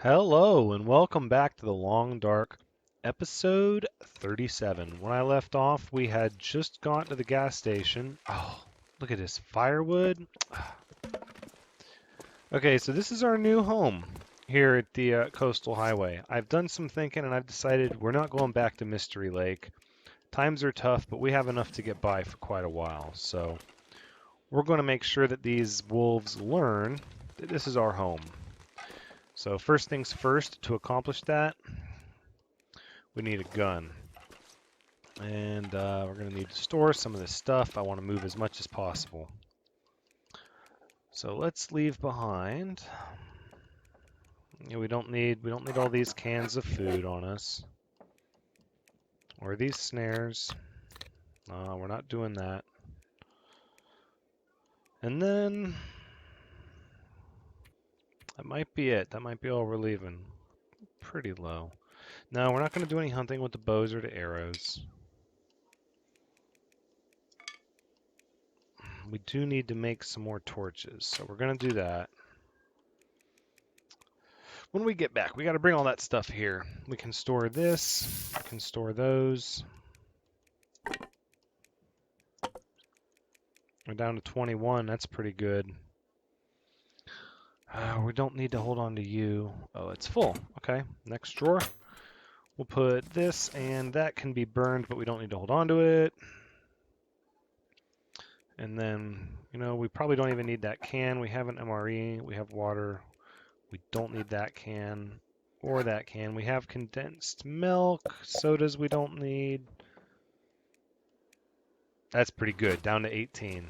Hello and welcome back to the Long Dark, episode 37. When I left off, we had just gotten to the gas station. Oh, look at this firewood. Okay, so this is our new home here at the Coastal Highway. I've done some thinking and I've decided we're not going back to Mystery Lake. Times are tough, but we have enough to get by for quite a while. So we're going to make sure that these wolves learn that this is our home. So first things first, to accomplish that, we need a gun. And we're going to need to store some of this stuff. I want to move as much as possible. So let's leave behind. Yeah, we don't need all these cans of food on us. Or these snares. We're not doing that. And then that might be it. That might be all we're leaving. Pretty low. No, we're not going to do any hunting with the bows or the arrows. We do need to make some more torches, so we're going to do that. When we get back, we got to bring all that stuff here. We can store this. We can store those. We're down to 21. That's pretty good. We don't need to hold on to you. Oh, it's full. Okay, next drawer. We'll put this, and that can be burned, but we don't need to hold on to it. And then, we probably don't even need that can. We have an MRE. We have water. We don't need that can or that can. We have condensed milk. Sodas we don't need. That's pretty good. Down to 18.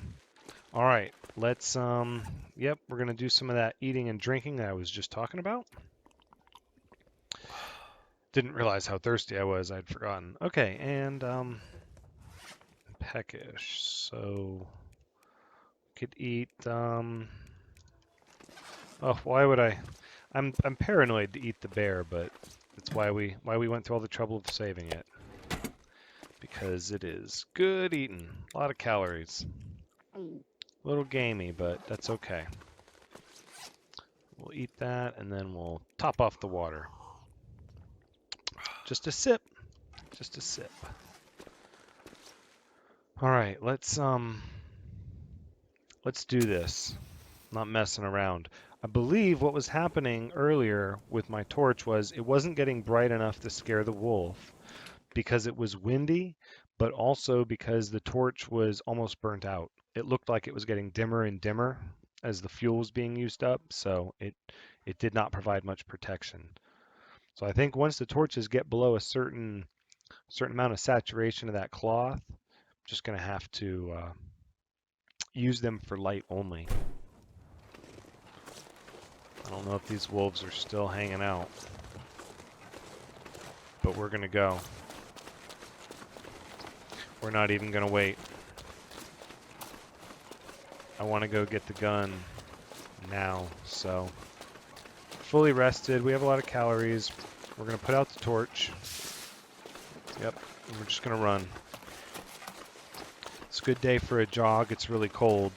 All right, let's, yep, we're going to do some of that eating and drinking that I was just talking about. Didn't realize how thirsty I was. I'd forgotten. Okay, and, peckish. So, could eat, oh, why would I? I'm paranoid to eat the bear, but that's why we went through all the trouble of saving it. Because it is good eating. A lot of calories. A little gamey, but that's okay. We'll eat that, and then we'll top off the water. Just a sip. Just a sip. All right, let's do this. Not messing around. I believe what was happening earlier with my torch was it wasn't getting bright enough to scare the wolf because it was windy, but also because the torch was almost burnt out. It looked like it was getting dimmer and dimmer as the fuel was being used up, so it did not provide much protection. So I think once the torches get below a certain amount of saturation of that cloth, I'm just going to have to use them for light only. I don't know if these wolves are still hanging out, but we're going to go. We're not even going to wait. I want to go get the gun now, so fully rested. We have a lot of calories. We're going to put out the torch. Yep, and we're just going to run. It's a good day for a jog. It's really cold.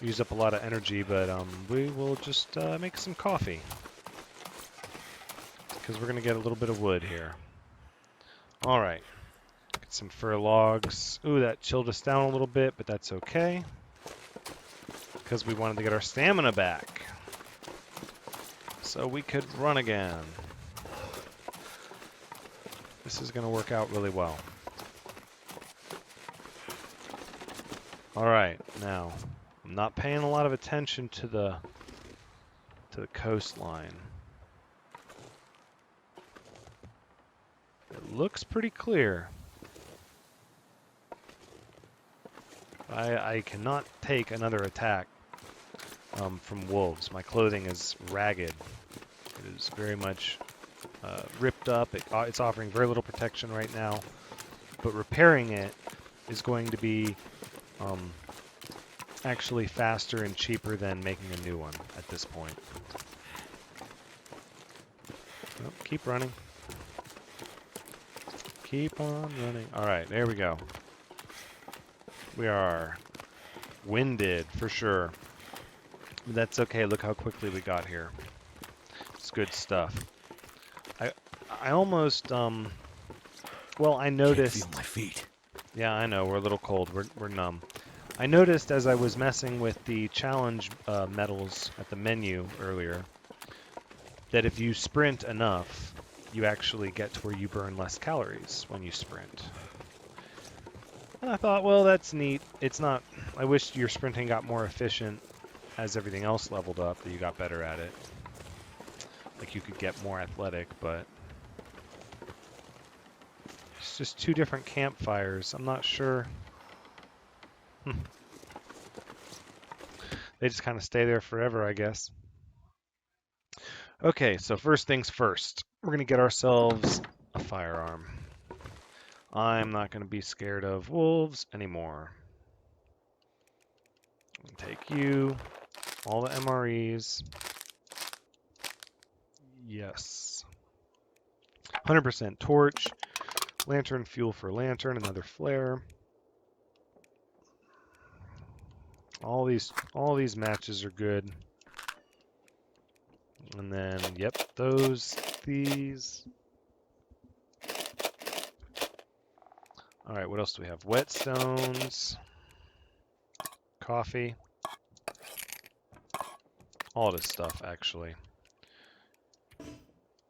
Use up a lot of energy, but we will just make some coffee because we're going to get a little bit of wood here. All right. Get some fir logs. Ooh, that chilled us down a little bit, but that's okay because we wanted to get our stamina back so we could run again. This is going to work out really well. All right, now I'm not paying a lot of attention to the coastline. It looks pretty clear. I cannot take another attack from wolves. My clothing is ragged. It is very much ripped up. It's offering very little protection right now, but repairing it is going to be actually faster and cheaper than making a new one at this point. Oh, keep running. Keep on running. All right, there we go. We are winded for sure. But that's okay. Look how quickly we got here. Just good stuff. I almost well, I Can't noticed. feel my feet. Yeah, I know we're a little cold. We're numb. I noticed as I was messing with the challenge medals at the menu earlier that if you sprint enough, you actually get to where you burn less calories when you sprint. And I thought, well, that's neat. It's not. I wish your sprinting got more efficient as everything else leveled up, that you got better at it. Like you could get more athletic, but it's just two different campfires. I'm not sure. They just kind of stay there forever, I guess. Okay, so first things first. We're going to get ourselves a firearm. I'm not going to be scared of wolves anymore. Take you, all the MREs. Yes. 100% torch, lantern fuel for lantern, another flare. All these matches are good. And then, yep, these. All right, what else do we have? Whetstones, coffee, all this stuff, actually.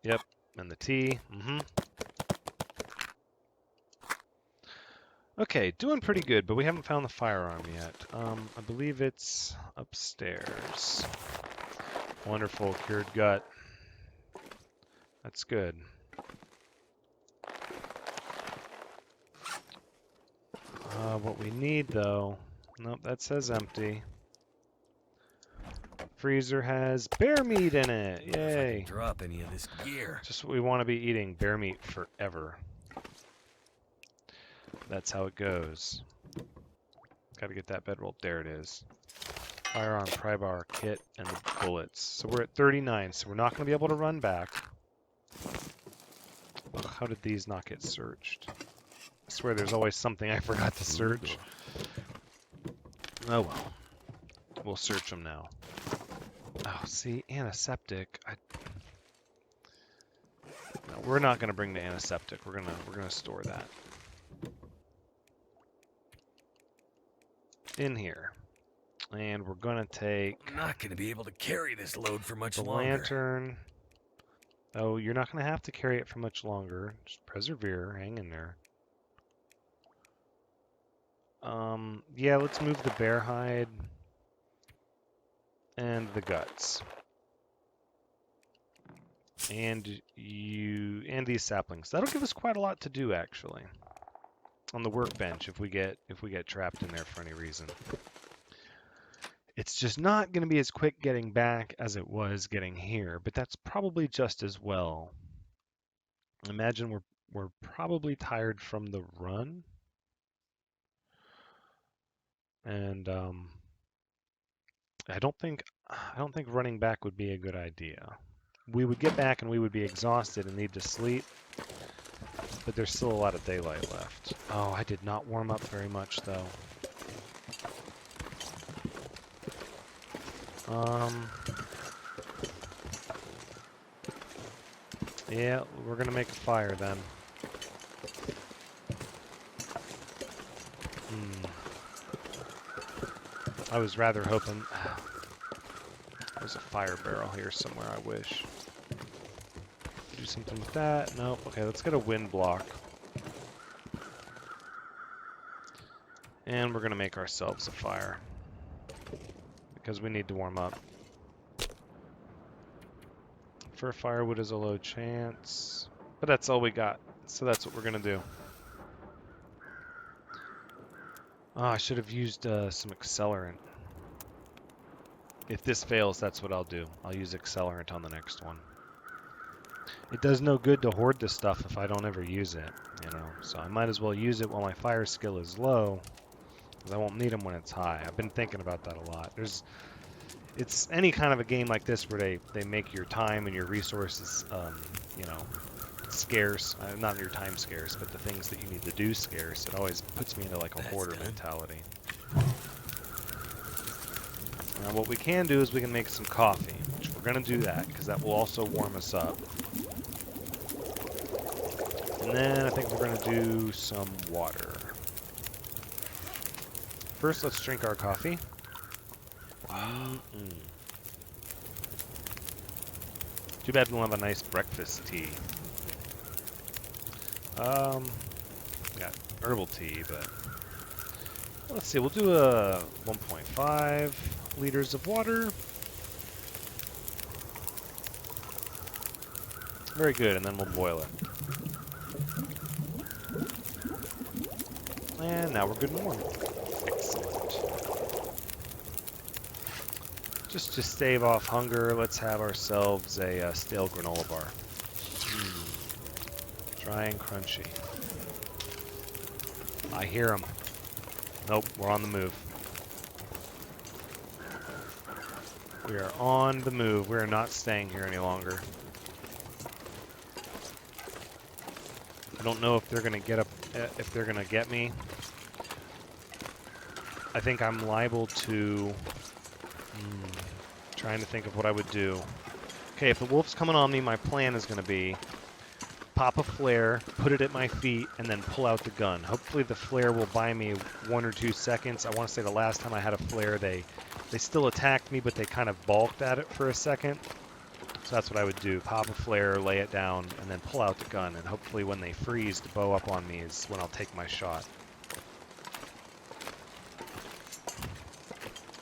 Yep, and the tea. Okay, doing pretty good, but we haven't found the firearm yet. I believe it's upstairs. Wonderful, cured gut. That's good. What we need, though... Nope, that says empty. Freezer has bear meat in it. Yay. If I can drop any of this gear. Just what we want to be eating, bear meat forever. That's how it goes. Got to get that bedroll. There it is. Firearm, pry bar, kit, and the bullets. So we're at 39, so we're not going to be able to run back. Ugh, how did these not get searched? I swear there's always something I forgot to search. Oh well. We'll search them now. Oh, see, antiseptic. No, we're not going to bring the antiseptic. We're gonna store that in here, and we're gonna take. I'm not going to be able to carry this load for much the longer. Lantern. Oh, you're not going to have to carry it for much longer. Just persevere. Hang in there. Yeah, let's move the bear hide and the guts. And these saplings. That'll give us quite a lot to do, actually, on the workbench if we get trapped in there for any reason. It's just not going to be as quick getting back as it was getting here, but that's probably just as well. Imagine we're probably tired from the run, and I don't think running back would be a good idea. We would get back and we would be exhausted and need to sleep, but there's still a lot of daylight left. Oh, I did not warm up very much, though. Yeah, we're gonna make a fire then. I was rather hoping... There's a fire barrel here somewhere, I wish. Do something with that. Nope. Okay, let's get a wind block. And we're going to make ourselves a fire. Because we need to warm up. For firewood is a low chance. But that's all we got. So that's what we're going to do. Oh, I should have used some accelerant. If this fails, that's what I'll do. I'll use accelerant on the next one. It does no good to hoard this stuff if I don't ever use it, you know. So I might as well use it while my fire skill is low, because I won't need them when it's high. I've been thinking about that a lot. It's any kind of a game like this where they make your time and your resources, you know, scarce. Not your time scarce, but the things that you need to do scarce. It always puts me into like a hoarder mentality. Now what we can do is we can make some coffee, which we're going to do that because that will also warm us up. And then I think we're going to do some water. First, let's drink our coffee. Too bad we don't have a nice breakfast tea. Got herbal tea, but let's see. We'll do a 1.5 liters of water. Very good, and then we'll boil it. And now we're good and warm. Excellent. Just to stave off hunger, let's have ourselves a stale granola bar. Dry and crunchy. I hear them. Nope, we're on the move. We are on the move. We are not staying here any longer. I don't know if they're gonna get me. I think I'm liable to. Trying to think of what I would do. Okay, if the wolf's coming on me, my plan is gonna be pop a flare, put it at my feet, and then pull out the gun. Hopefully the flare will buy me 1 or 2 seconds. I want to say the last time I had a flare, they still attacked me, but they kind of balked at it for a second. So that's what I would do. Pop a flare, lay it down, and then pull out the gun. And hopefully when they freeze to bow up on me is when I'll take my shot.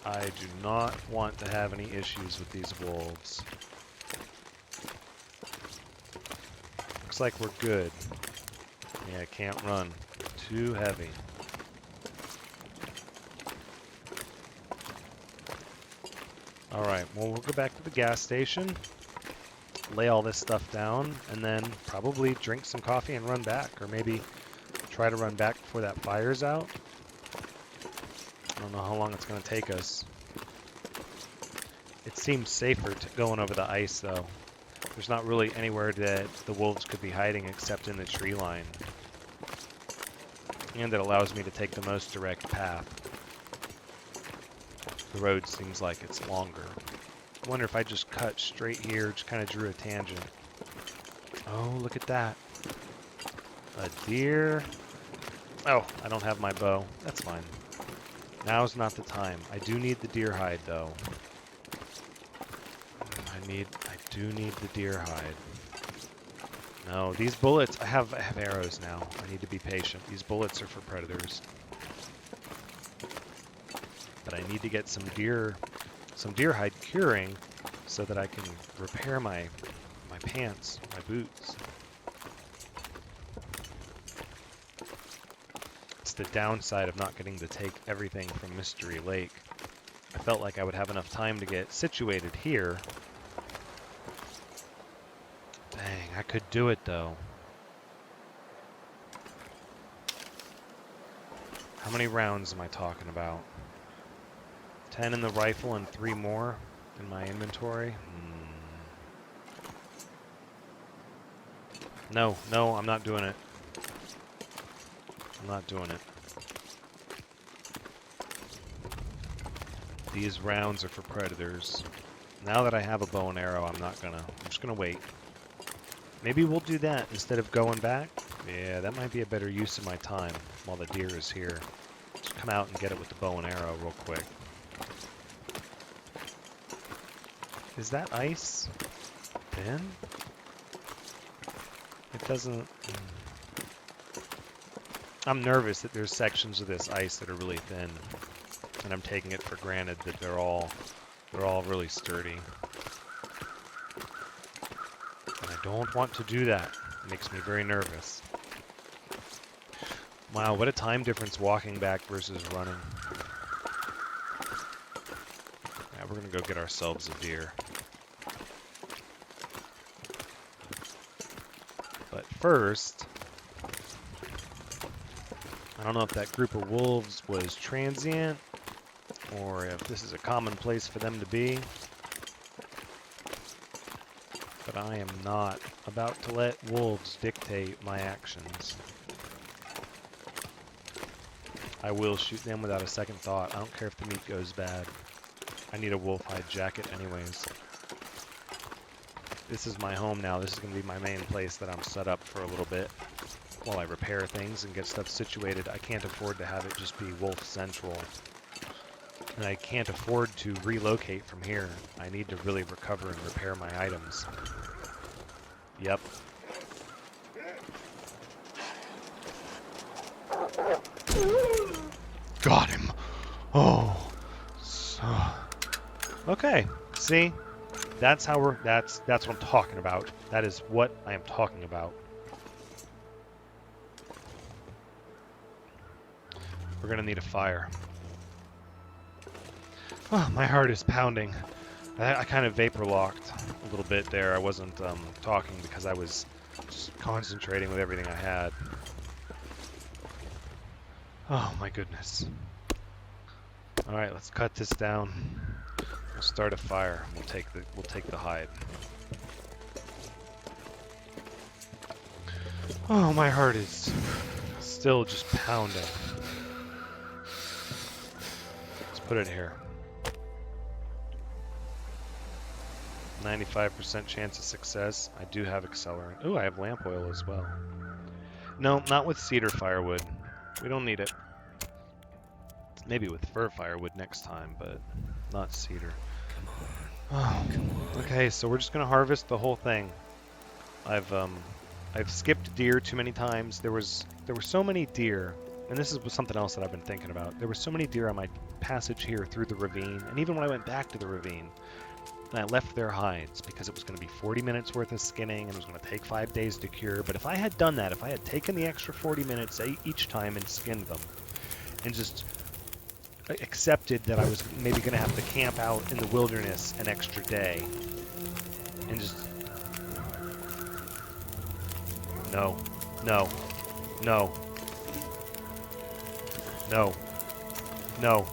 I do not want to have any issues with these wolves. Looks like we're good. Yeah, I can't run. Too heavy. Alright, well, we'll go back to the gas station, lay all this stuff down, and then probably drink some coffee and run back. Or maybe try to run back before that fire's out. I don't know how long it's going to take us. It seems safer going over the ice, though. There's not really anywhere that the wolves could be hiding except in the tree line. And it allows me to take the most direct path. The road seems like it's longer. I wonder if I just cut straight here, just kind of drew a tangent. Oh, look at that. A deer. Oh, I don't have my bow. That's fine. Now's not the time. I do need the deer hide, though. I do need the deer hide. No, these bullets, I have arrows now. I need to be patient. These bullets are for predators. But I need to get some deer hide curing so that I can repair my pants, my boots. It's the downside of not getting to take everything from Mystery Lake. I felt like I would have enough time to get situated here. Dang, I could do it though. How many rounds am I talking about? 10 in the rifle and 3 more in my inventory? No, I'm not doing it. I'm not doing it. These rounds are for predators. Now that I have a bow and arrow, I'm just gonna wait. Maybe we'll do that instead of going back. Yeah, that might be a better use of my time while the deer is here. Just come out and get it with the bow and arrow real quick. Is that ice thin? It doesn't... I'm nervous that there's sections of this ice that are really thin, and I'm taking it for granted that they're all really sturdy. And I don't want to do that. It makes me very nervous. Wow, what a time difference walking back versus running. Yeah, we're gonna go get ourselves a deer. But first, I don't know if that group of wolves was transient or if this is a common place for them to be. But I am not about to let wolves dictate my actions. I will shoot them without a second thought. I don't care if the meat goes bad. I need a wolf hide jacket anyways. This is my home now. This is going to be my main place that I'm set up for a little bit while I repair things and get stuff situated. I can't afford to have it just be Wolf Central. And I can't afford to relocate from here. I need to really recover and repair my items. Yep. Got him. Oh. So. Okay. See? That's how we're that's what I'm talking about. That is what I am talking about. We're gonna need a fire. Oh, my heart is pounding. I kind of vapor locked a little bit there. I wasn't talking because I was just concentrating with everything I had. Oh my goodness. All right, let's cut this down. We'll start a fire. We'll take the hide. Oh, my heart is still just pounding. Let's put it here. 95% chance of success. I do have accelerant. Ooh, I have lamp oil as well. No, not with cedar firewood. We don't need it. Maybe with fir firewood next time, but not cedar. Oh, okay, so we're just gonna harvest the whole thing. I've skipped deer too many times. There were so many deer, and this is something else that I've been thinking about. There were so many deer on my passage here through the ravine, and even when I went back to the ravine, and I left their hides because it was going to be 40 minutes worth of skinning and it was going to take 5 days to cure. But if I had done that, if I had taken the extra 40 minutes each time and skinned them, and just accepted that I was maybe going to have to camp out in the wilderness an extra day, and just no, no, no, no, no.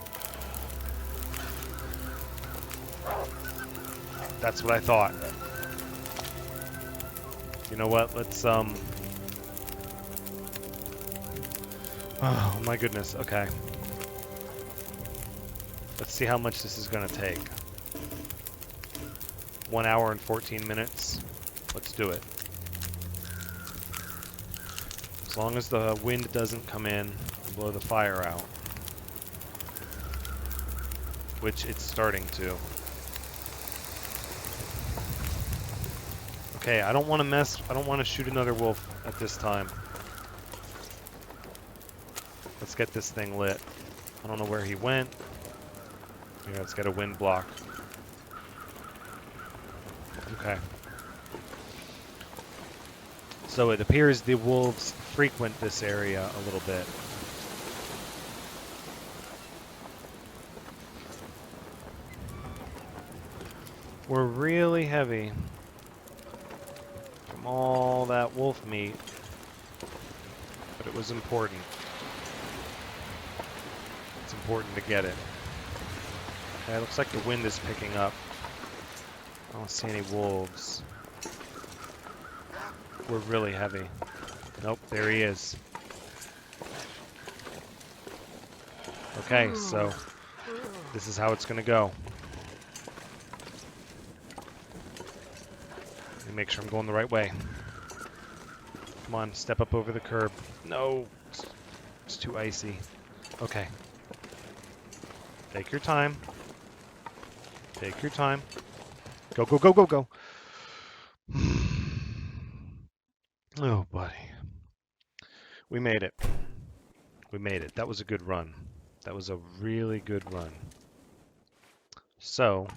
That's what I thought. You know what? Let's oh my goodness. Okay. Let's see how much this is going to take. 1 hour and 14 minutes. Let's do it. As long as the wind doesn't come in and blow the fire out. Which it's starting to. Okay, I don't want to shoot another wolf at this time. Let's get this thing lit. I don't know where he went. Yeah, it's got a wind block. Okay. So it appears the wolves frequent this area a little bit. We're really heavy from all that wolf meat, but it was important. It's important to get it. Okay, looks like the wind is picking up. I don't see any wolves. We're really heavy. Nope, there he is. Okay, so this is how it's gonna go. Let me make sure I'm going the right way. Come on, step up over the curb. No, it's too icy. Okay. Take your time. Take your time. Go, go, go, go, go. Oh, buddy. We made it. We made it. That was a good run. That was a really good run. So,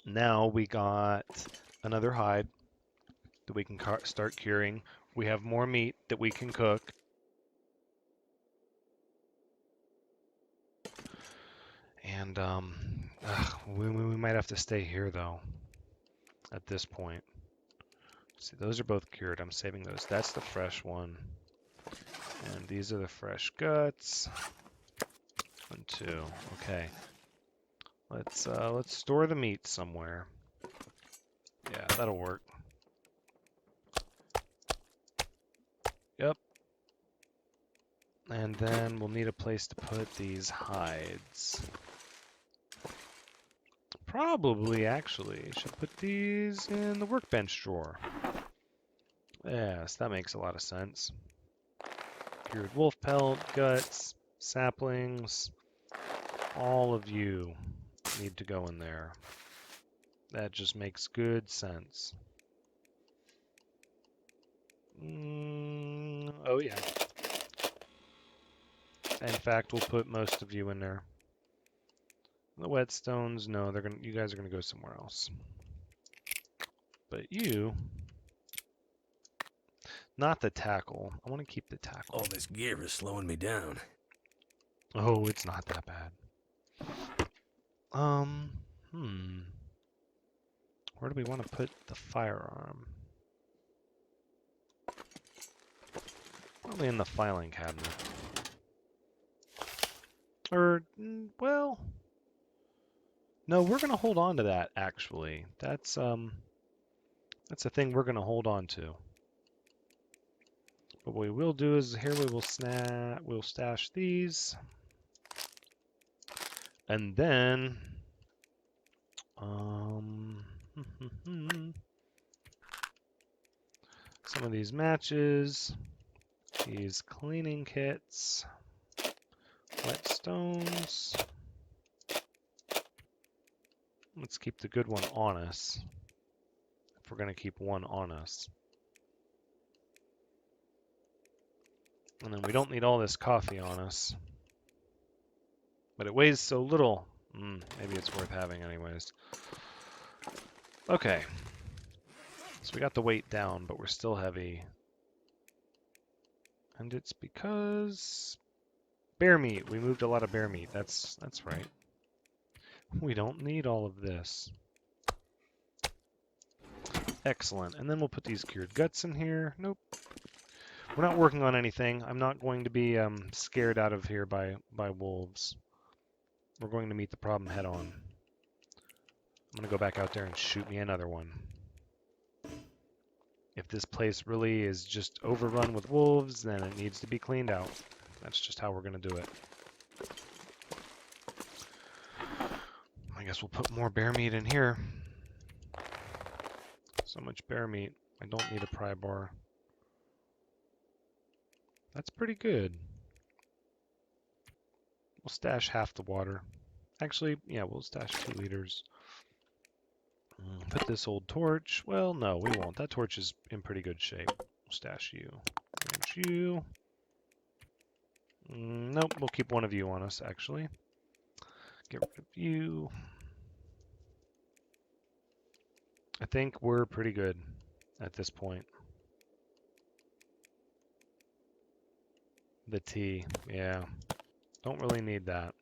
now we got another hide that we can start curing. We have more meat that we can cook. And we might have to stay here, though, at this point. See, those are both cured. I'm saving those. That's the fresh one. And these are the fresh guts. 1, 2. Okay. Let's store the meat somewhere. Yeah, that'll work. Yep. And then we'll need a place to put these hides. probably actually should put these in the workbench drawer. Yes, that makes a lot of sense. Cured wolf pelt, guts, saplings, all of you need to go in there. That just makes good sense. Oh yeah. In fact, we'll put most of you in there. The whetstones, no, you guys are gonna go somewhere else. But you, not the tackle. I want to keep the tackle. All this gear is slowing me down. Oh, it's not that bad. Where do we want to put the firearm? Probably in the filing cabinet. Well, no, we're gonna hold on to that actually. That's a thing we're gonna hold on to. But what we will do is here we'll stash these. And then some of these matches, these cleaning kits, whetstones. Let's keep the good one on us. If we're going to keep one on us. And then we don't need all this coffee on us. But it weighs so little. Maybe it's worth having anyways. Okay. So we got the weight down, but we're still heavy. And it's because bear meat. We moved a lot of bear meat. That's right. We don't need all of this. Excellent. And then we'll put these cured guts in here. Nope. We're not working on anything. I'm not going to be scared out of here by wolves. We're going to meet the problem head on. I'm going to go back out there and shoot me another one. If this place really is just overrun with wolves, then it needs to be cleaned out. That's just how we're going to do it. I guess we'll put more bear meat in here. So much bear meat. I don't need a pry bar. That's pretty good. We'll stash half the water. Actually, yeah, we'll stash 2 liters. Put this old torch. Well, no, we won't. That torch is in pretty good shape. We'll stash you. And you. Nope, we'll keep one of you on us, actually. Get rid of you. I think we're pretty good at this point. The tea, yeah. Don't really need that.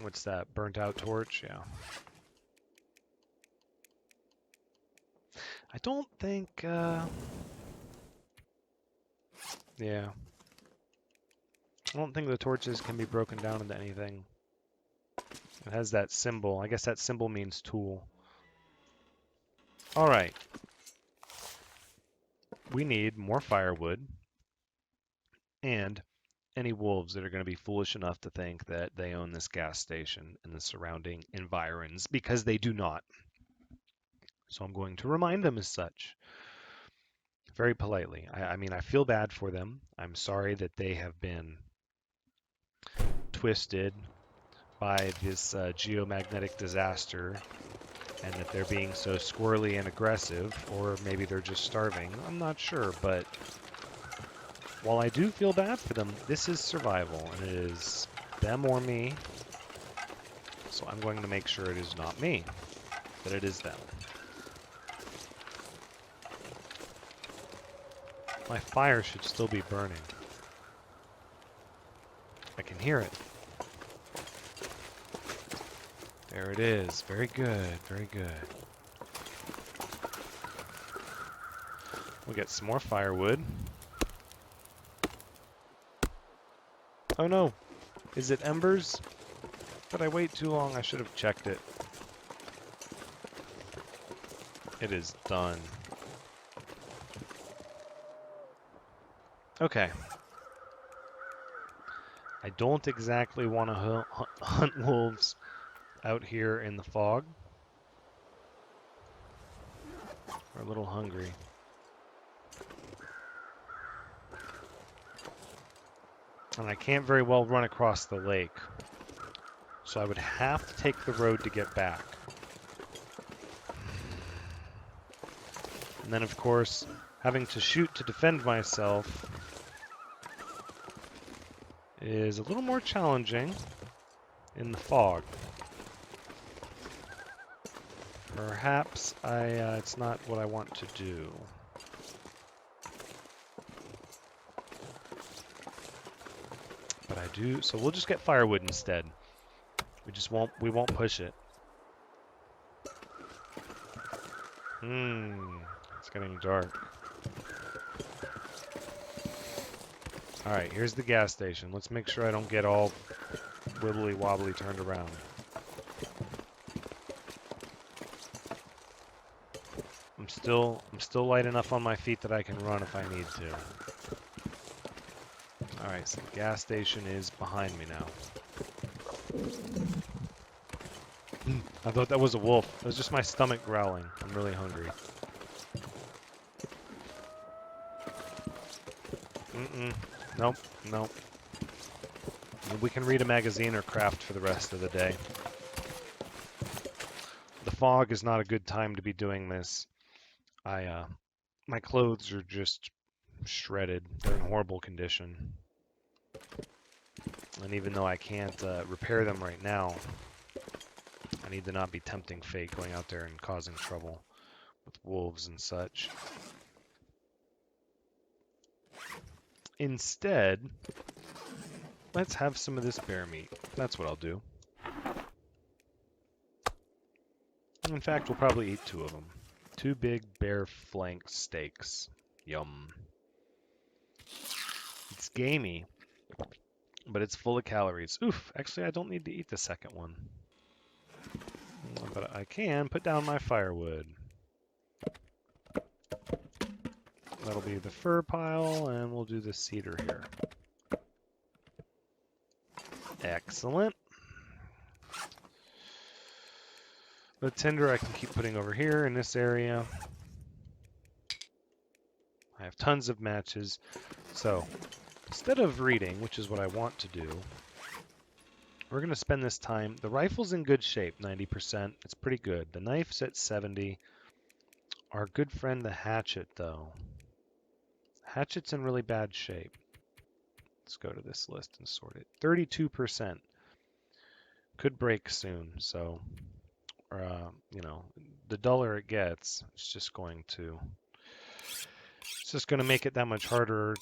What's that? Burnt out torch? Yeah. I don't think, yeah. I don't think the torches can be broken down into anything. It has that symbol. I guess that symbol means tool. All right. We need more firewood and any wolves that are going to be foolish enough to think that they own this gas station and the surrounding environs, because they do not. So I'm going to remind them as such. Very politely. I mean, I feel bad for them. I'm sorry that they have been twisted by this geomagnetic disaster and that they're being so squirrely and aggressive, or maybe they're just starving. I'm not sure, but while I do feel bad for them, this is survival, and it is them or me. So I'm going to make sure it is not me, that it is them. My fire should still be burning. I can hear it. There it is. Very good, very good. We'll get some more firewood. Oh no! Is it embers? Did I wait too long? I should have checked it. It is done. Okay. I don't exactly want to hunt wolves out here in the fog. We're a little hungry. And I can't very well run across the lake. So I would have to take the road to get back. And then, of course, having to shoot to defend myself is a little more challenging in the fog. Perhaps it's not what I want to do. But I do, so we'll just get firewood instead. We won't push it. It's getting dark. Alright, here's the gas station. Let's make sure I don't get all wibbly wobbly turned around. I'm still light enough on my feet that I can run if I need to. Alright, so the gas station is behind me now. I thought that was a wolf. It was just my stomach growling. I'm really hungry. Nope, nope. We can read a magazine or craft for the rest of the day. The fog is not a good time to be doing this. My clothes are just shredded. They're in horrible condition. And even though I can't repair them right now, I need to not be tempting fate going out there and causing trouble with wolves and such. Instead, let's have some of this bear meat. That's what I'll do. In fact, we'll probably eat 2 of them. 2 big bear flank steaks. Yum. It's gamey, but it's full of calories. Oof, actually I don't need to eat the second one. But I can put down my firewood. That'll be the fir pile, and we'll do the cedar here. Excellent. The tinder I can keep putting over here in this area. I have tons of matches. So, instead of reading, which is what I want to do, we're going to spend this time. The rifle's in good shape, 90%. It's pretty good. The knife's at 70. Our good friend the hatchet, though. Hatchet's in really bad shape. Let's go to this list and sort it. 32%. Could break soon, so, you know, the duller it gets, it's just going to make it that much harder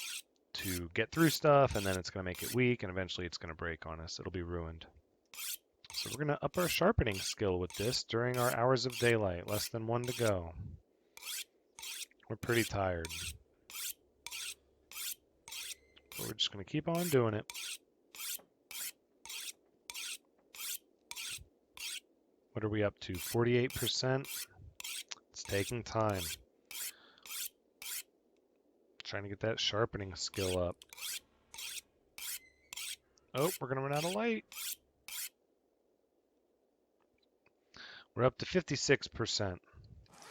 to get through stuff, and then it's going to make it weak, and eventually it's going to break on us. It'll be ruined. So we're going to up our sharpening skill with this during our hours of daylight. Less than 1 to go. We're pretty tired. But we're just going to keep on doing it. What are we up to? 48%? It's taking time. Trying to get that sharpening skill up. Oh, we're going to run out of light. We're up to 56%.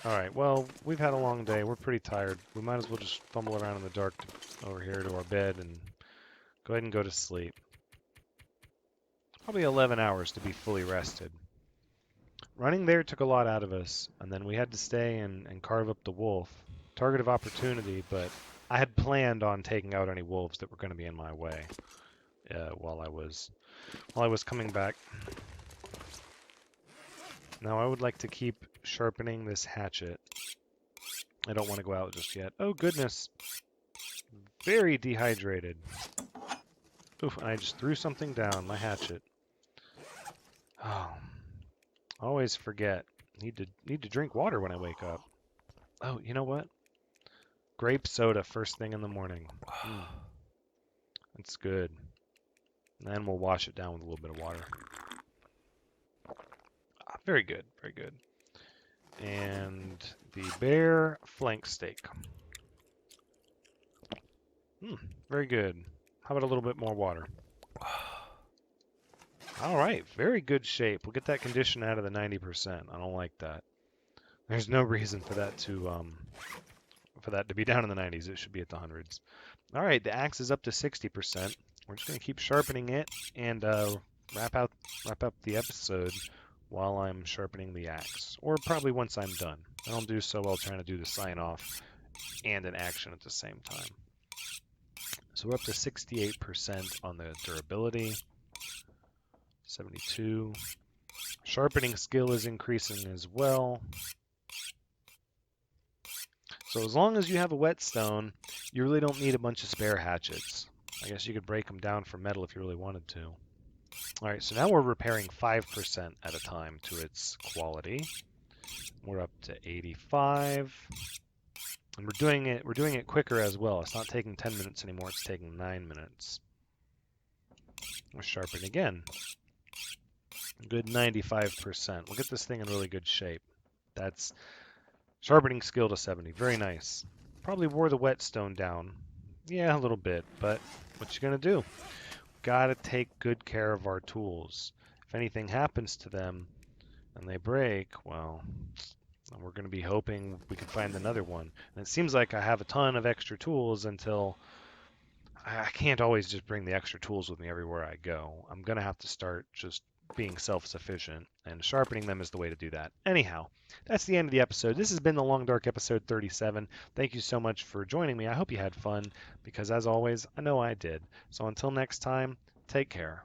Alright, well, we've had a long day. We're pretty tired. We might as well just fumble around in the dark over here to our bed and go ahead and go to sleep. Probably 11 hours to be fully rested. Running there took a lot out of us, and then we had to stay and carve up the wolf. Target of opportunity, but I had planned on taking out any wolves that were going to be in my way while I was coming back. Now I would like to keep sharpening this hatchet. I don't want to go out just yet. Oh goodness. Very dehydrated. Oof, I just threw something down, my hatchet. Oh. Always forget. Need to drink water when I wake up. Oh, you know what? Grape soda first thing in the morning. That's good. And then we'll wash it down with a little bit of water. Very good, very good. And the bear flank steak. Very good. How about a little bit more water? All right, very good shape. We'll get that condition out of the 90%. I don't like that. There's no reason for that to be down in the 90s. It should be at the hundreds. All right, the axe is up to 60%. We're just gonna keep sharpening it and wrap out wrap up the episode while I'm sharpening the axe, or probably once I'm done. I don't do so well trying to do the sign off and an action at the same time. So we're up to 68% on the durability, 72. Sharpening skill is increasing as well. So as long as you have a whetstone, you really don't need a bunch of spare hatchets. I guess you could break them down for metal if you really wanted to. All right, so now we're repairing 5% at a time to its quality. We're up to 85. And we're doing it quicker as well. It's not taking 10 minutes anymore, it's taking 9 minutes. We'll sharpen again. Good 95%. We'll get this thing in really good shape. That's sharpening skill to 70. Very nice. Probably wore the whetstone down. Yeah, a little bit, but what you gonna do? Gotta take good care of our tools. If anything happens to them and they break, well, we're gonna be hoping we can find another one. And it seems like I have a ton of extra tools until I can't always just bring the extra tools with me everywhere I go. I'm gonna have to start just being self-sufficient, and sharpening them is the way to do that. Anyhow, that's the end of the episode. This has been the Long Dark episode 37. Thank you so much for joining me. I hope you had fun, because as always, I know I did. So until next time, take care.